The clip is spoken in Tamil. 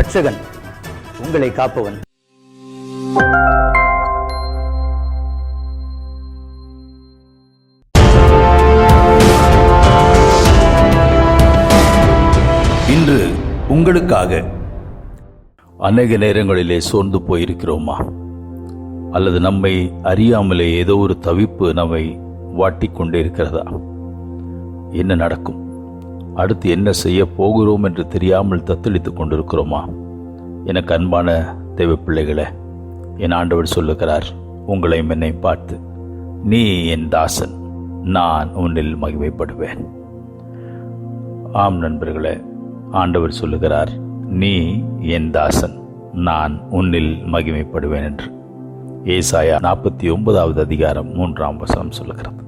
ரட்சகன், உங்களை காப்பவன். இன்று உங்களுக்காக. அநேக நேரங்களிலே சோர்ந்து போயிருக்கிறோமா? அல்லது நம்மை அறியாமலே ஏதோ ஒரு தவிப்பு நம்மை வாட்டிக்கொண்டே இருக்கிறதா? என்ன நடக்கும், அடுத்து என்ன செய்ய போகிறோம் என்று தெரியாமல் தத்தளித்துக் கொண்டிருக்கிறோமா? எனக்கு அன்பான தேவ பிள்ளைகளே, என் ஆண்டவர் சொல்லுகிறார் உங்களையும் என்னை பார்த்து, நீ என் தாசன், நான் உன்னில் மகிமைப்படுவேன். ஆம் நண்பர்களே, ஆண்டவர் சொல்லுகிறார், நீ என் தாசன், நான் உன்னில் மகிமைப்படுவேன் என்று. ஏசாயா 49 அதிகாரம் 3 சொல்லுகிறது.